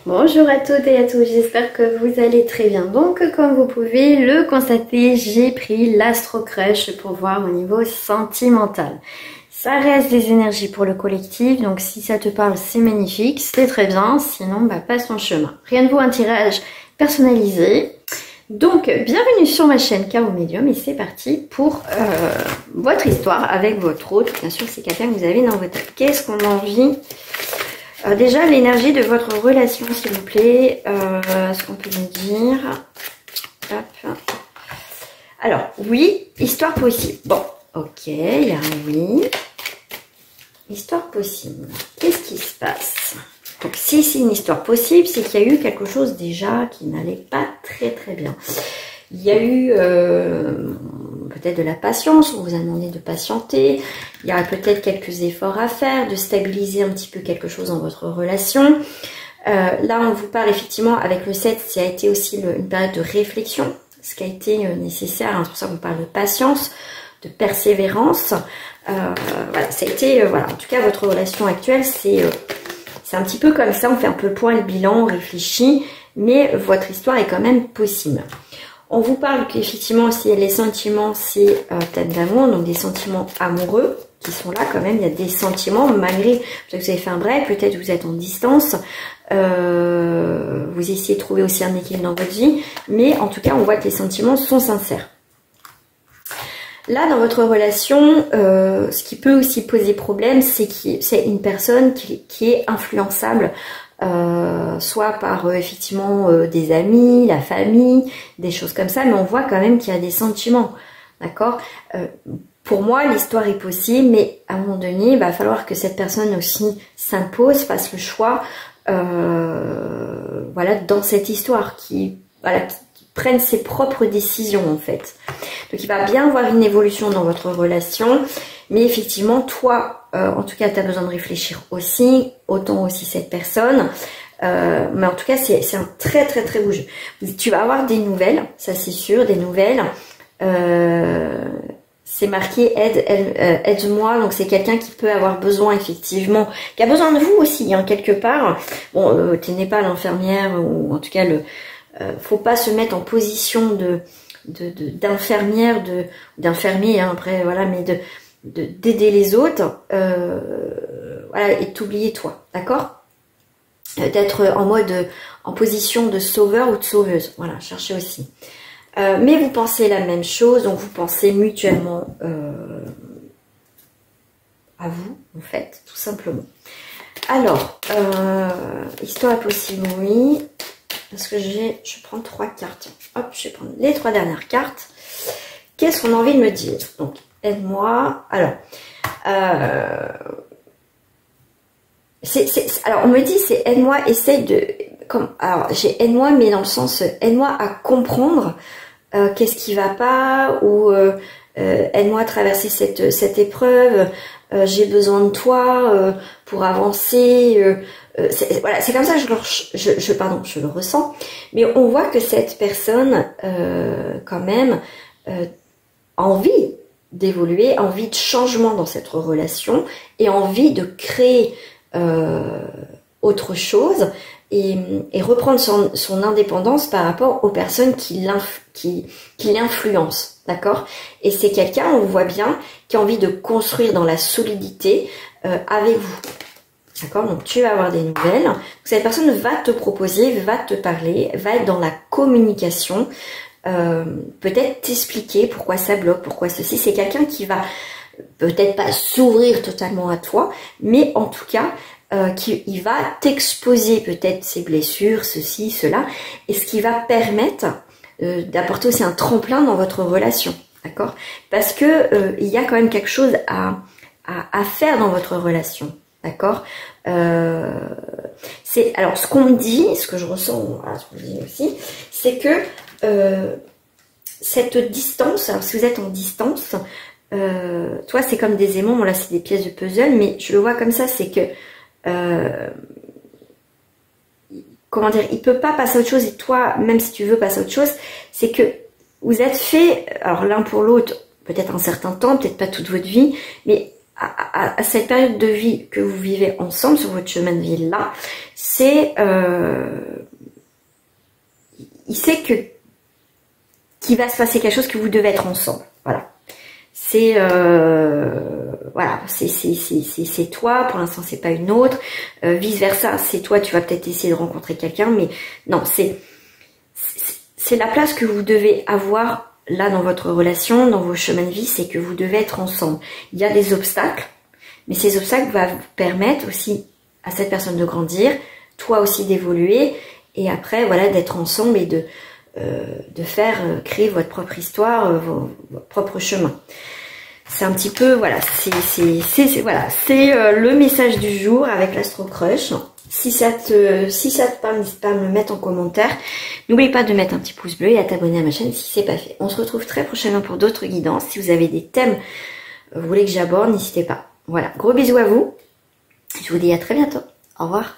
Bonjour à toutes et à tous, j'espère que vous allez très bien. Donc comme vous pouvez le constater, j'ai pris l'Astro Crush pour voir au niveau sentimental. Ça reste des énergies pour le collectif, donc si ça te parle c'est magnifique, c'est très bien, sinon bah, passe ton chemin. Rien de vous, un tirage personnalisé. Donc bienvenue sur ma chaîne Caro Médium et c'est parti pour votre histoire avec votre hôte. Bien sûr c'est quelqu'un que vous avez dans votre tête. Qu'est-ce qu'on a envie? Déjà, l'énergie de votre relation, s'il vous plaît, est-ce qu'on peut me dire? Hop. Alors, oui, histoire possible. Bon, ok, il y a un oui. Histoire possible. Qu'est-ce qui se passe? Donc, si c'est une histoire possible, c'est qu'il y a eu quelque chose déjà qui n'allait pas très bien. Il y a eu peut-être de la patience, on vous a demandé de patienter, il y a peut-être quelques efforts à faire, de stabiliser un petit peu quelque chose dans votre relation. Là, on vous parle effectivement, avec le 7, ça a été aussi une période de réflexion, ce qui a été nécessaire, hein, c'est pour ça qu'on parle de patience, de persévérance. Voilà, ça a été, voilà, en tout cas, votre relation actuelle, c'est un petit peu comme ça, on fait un peu le point et le bilan, on réfléchit, mais votre histoire est quand même possible. On vous parle qu'effectivement, si les sentiments, c'est thème d'amour, donc des sentiments amoureux qui sont là quand même. Il y a des sentiments, malgré peut-être que vous avez fait un break, peut-être que vous êtes en distance. Vous essayez de trouver aussi un équilibre dans votre vie. Mais en tout cas, on voit que les sentiments sont sincères. Là, dans votre relation, ce qui peut aussi poser problème, c'est que c'est une personne qui est influençable. Soit par effectivement des amis, la famille, des choses comme ça, mais on voit quand même qu'il y a des sentiments, d'accord. Pour moi, l'histoire est possible, mais à un moment donné, il va falloir que cette personne aussi s'impose, fasse le choix, voilà, dans cette histoire, qui prenne ses propres décisions en fait. Donc il va bien avoir une évolution dans votre relation, mais effectivement toi, en tout cas tu as besoin de réfléchir aussi, autant aussi cette personne, mais en tout cas c'est un très beau jeu. Tu vas avoir des nouvelles, ça c'est sûr, des nouvelles, c'est marqué aide-moi, donc c'est quelqu'un qui peut avoir besoin effectivement, qui a besoin de vous aussi, hein, quelque part. Bon, tu n'es pas l'infirmière, ou en tout cas faut pas se mettre en position d'infirmière, d'infirmier, hein, après voilà, mais d'aider les autres, voilà, et t'oublier toi, d'accord, d'être en position de sauveur ou de sauveuse, voilà, cherchez aussi. Mais vous pensez la même chose, donc vous pensez mutuellement à vous, en fait, tout simplement. Alors, histoire possible, oui. Parce que je prends 3 cartes. Hop, je vais prendre les 3 dernières cartes. Qu'est-ce qu'on a envie de me dire? Donc, aide-moi. Alors, alors, on me dit, c'est aide-moi, essaye de... alors, j'ai aide-moi, mais dans le sens, aide-moi à comprendre qu'est-ce qui va pas, ou aide-moi à traverser cette épreuve, j'ai besoin de toi pour avancer... voilà, c'est comme ça que je le ressens. Mais on voit que cette personne, quand même, a envie d'évoluer, envie de changement dans cette relation et envie de créer autre chose et reprendre son indépendance par rapport aux personnes qui l'influencent, d'accord? Et c'est quelqu'un, on voit bien, qui a envie de construire dans la solidité avec vous. D'accord, donc tu vas avoir des nouvelles. Cette personne va te proposer, va te parler, va être dans la communication, peut-être t'expliquer pourquoi ça bloque, pourquoi ceci. C'est quelqu'un qui va peut-être pas s'ouvrir totalement à toi, mais en tout cas, il va t'exposer peut-être ses blessures, ceci, cela, et ce qui va permettre d'apporter aussi un tremplin dans votre relation, d'accord? Parce que il y a quand même quelque chose à faire dans votre relation. D'accord, alors ce qu'on me dit, ce que je ressens, voilà, ce qu'on me dit aussi, c'est que cette distance, alors si vous êtes en distance, toi c'est comme des aimants, bon là c'est des pièces de puzzle, mais je le vois comme ça, c'est que comment dire, il peut pas passer à autre chose, et toi même si tu veux passer à autre chose, c'est que vous êtes fait, alors l'un pour l'autre, peut-être un certain temps, peut-être pas toute votre vie, mais à cette période de vie que vous vivez ensemble, sur votre chemin de vie là, c'est il sait qu'il va se passer quelque chose, que vous devez être ensemble. Voilà. C'est voilà, c'est toi, pour l'instant c'est pas une autre, vice versa, c'est toi, tu vas peut-être essayer de rencontrer quelqu'un, mais non, c'est la place que vous devez avoir là dans votre relation, dans vos chemins de vie, c'est que vous devez être ensemble. Il y a des obstacles, mais ces obstacles vont vous permettre aussi à cette personne de grandir, toi aussi d'évoluer, et après voilà, d'être ensemble et de faire créer votre propre histoire, votre propre chemin. C'est un petit peu, voilà, c'est le message du jour avec l'Astro Crush. Si ça te parle, n'hésite pas à me le mettre en commentaire. N'oubliez pas de mettre un petit pouce bleu et à t'abonner à ma chaîne si c'est pas fait. On se retrouve très prochainement pour d'autres guidances. Si vous avez des thèmes que vous voulez que j'aborde, n'hésitez pas. Voilà, gros bisous à vous. Je vous dis à très bientôt. Au revoir.